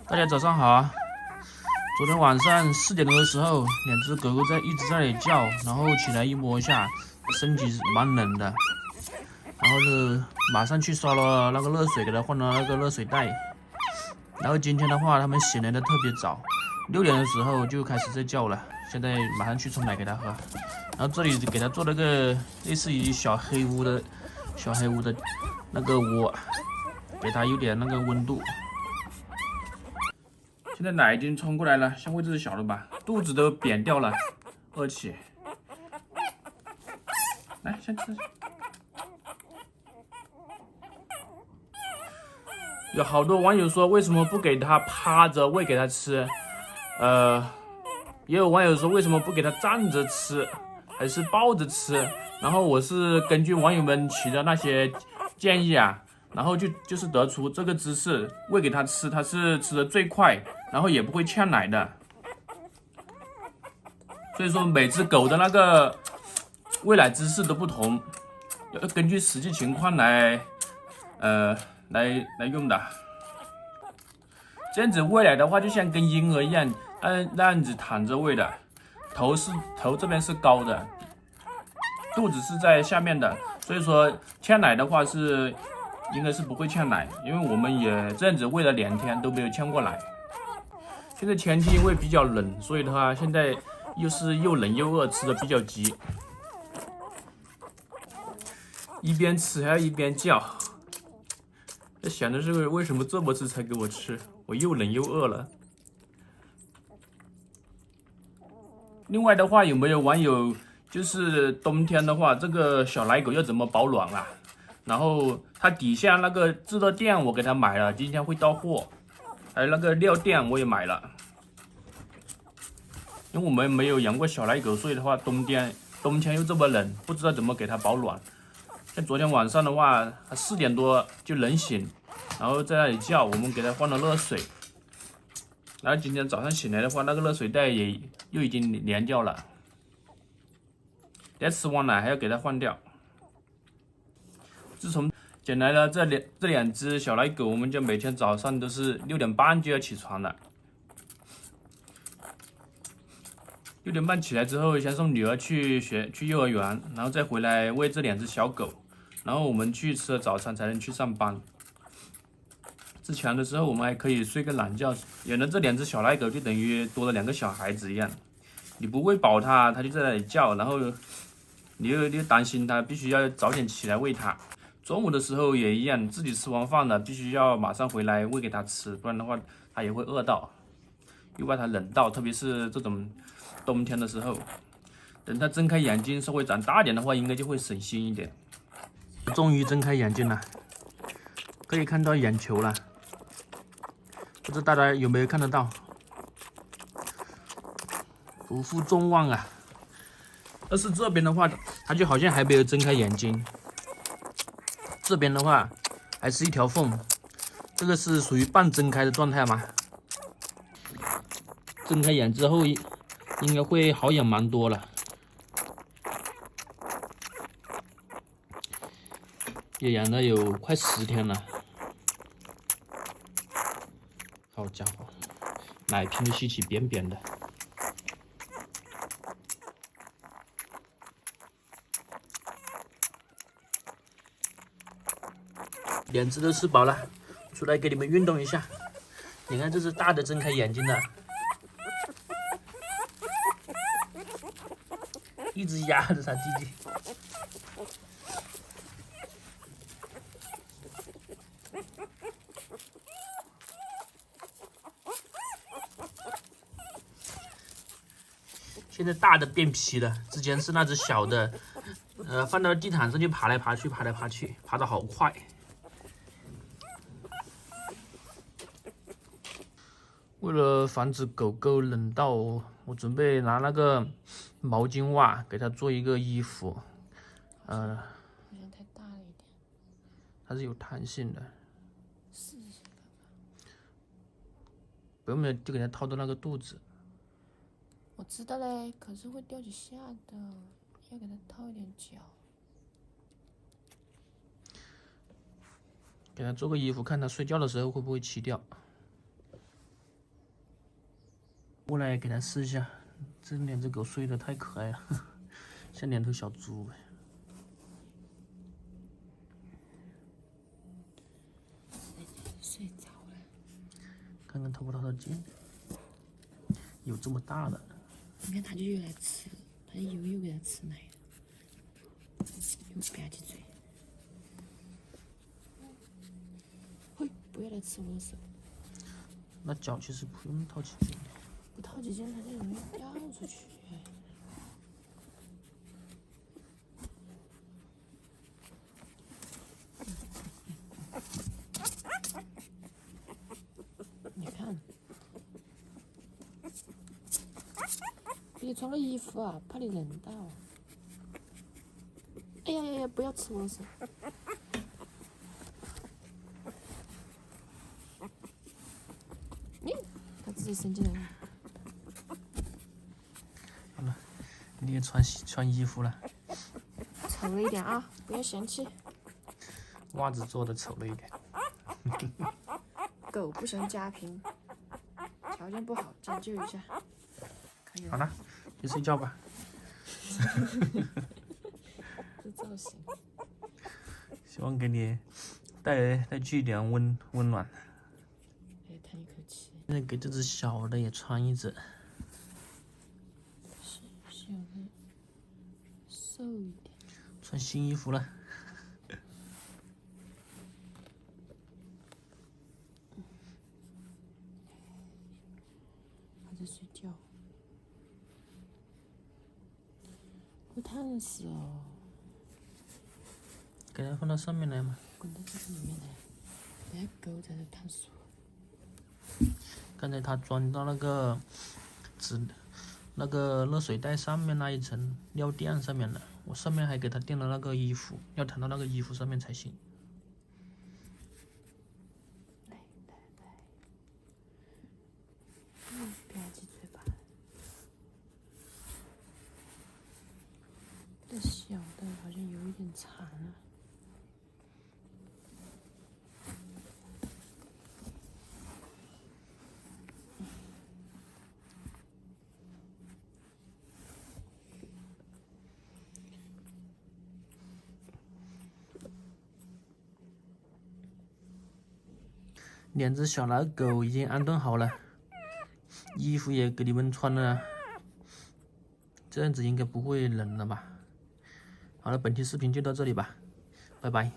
大家早上好啊！昨天晚上4点多的时候，两只狗狗一直在那里叫，然后起来一摸一下，身体蛮冷的，然后就马上去烧了那个热水，给它换了那个热水袋。然后今天的话，它们醒来的特别早，6点的时候就开始在叫了，现在马上去冲奶给它喝。然后这里给它做了个类似于小黑屋的那个窝，给它有点那个温度。现在奶已经冲过来了，像位置小了吧，肚子都扁掉了，饿起。来，先吃。有好多网友说，为什么不给它趴着喂给它吃？也有网友说，为什么不给它站着吃，还是抱着吃？然后我是根据网友们提的那些建议啊，然后就是得出这个姿势喂给它吃，它是吃的最快，然后也不会呛奶的。所以说每只狗的那个喂奶姿势都不同，要根据实际情况来用的。这样子喂奶的话，就像跟婴儿一样，那样子躺着喂的，头这边是高的，肚子是在下面的，所以说呛奶的话应该是不会呛奶，因为我们也这样子喂了2天都没有呛过奶。现在天气因为比较冷，所以的话现在又冷又饿，吃的比较急，一边吃还要一边叫。在想的是为什么这么迟才给我吃，我又冷又饿了。另外的话，有没有网友就是冬天的话，这个小奶狗要怎么保暖啊？然后它底下那个制热垫我给它买了，今天会到货，还有那个尿垫我也买了。因为我们没有养过小奶狗，所以的话冬天又这么冷，不知道怎么给它保暖。像昨天晚上的话，它4点多就冷醒，然后在那里叫，我们给它换了热水。然后今天早上醒来的话，那个热水袋又已经凉掉了。等下吃完奶还要给它换掉。自从捡来了这两只小奶狗，我们就每天早上都是6点半就要起床了。6点半起来之后，先送女儿去幼儿园，然后再回来喂这2只小狗，然后我们去吃了早餐才能去上班。之前的时候我们还可以睡个懒觉，养了这2只小奶狗就等于多了2个小孩子一样。你不喂饱它，它就在那里叫，然后你又担心它，必须要早点起来喂它。中午的时候也一样，自己吃完饭了，必须要马上回来喂给它吃，不然的话它也会饿到，又怕它冷到，特别是这种冬天的时候。等它睁开眼睛，稍微长大点的话，应该就会省心一点。终于睁开眼睛了，可以看到眼球了，不知道大家有没有看得到？不负众望啊！但是这边的话，它就好像还没有睁开眼睛。这边的话，还是一条缝，这个是属于半睁开的状态吗？睁开眼之后，应该会好养蛮多了。也养了有快10天了。好家伙，奶瓶都吸起扁扁的。2只都吃饱了，出来给你们运动一下。你看这只大的睁开眼睛了，一直压着它弟弟。现在大的变皮了，之前是那只小的，放到地毯上就爬来爬去，爬得好快。为了防止狗狗冷到，我准备拿那个毛巾袜给它做一个衣服，好像太大了一点，它是有弹性的，试试看吧。不用就给它套到那个肚子。我知道嘞，可是会掉几下的，要给它套一点脚。给它做个衣服，看它睡觉的时候会不会起掉。我来给它试一下，这两只狗睡得太可爱了，像两头小猪。睡着了。看看掏不掏得进？有这么大的？你看，它就又来吃了，它又给它吃奶了，又吧唧嘴。嘿，不要来吃我的手。那脚其实不用套起劲，不套起劲，它就容易掉出去。你看，别穿个衣服啊，怕你扔到。哎呀呀呀！不要吃我的手。它自己伸进来了。好了，你也穿衣服了。丑了一点啊，不要嫌弃。袜子做的丑了一点。狗不嫌家贫，条件不好，将就一下。可以了。好了，去睡觉吧。这造型。希望给你带去一点温暖。哎，叹一口气。现在给这只小的也穿一只。小的瘦一点。穿新衣服了。还在睡觉。会烫死哦。给它放到上面来嘛。滚到这个里面来，等下狗在这烫死我。刚才它钻到那个热水袋上面那一层尿垫上面了，我上面还给它垫了那个衣服，要躺到那个衣服上面才行。来，吧唧嘴巴。这小的好像有一点长了。两只小老狗已经安顿好了，衣服也给你们穿了，这样子应该不会冷了吧？好了，本期视频就到这里吧，拜拜。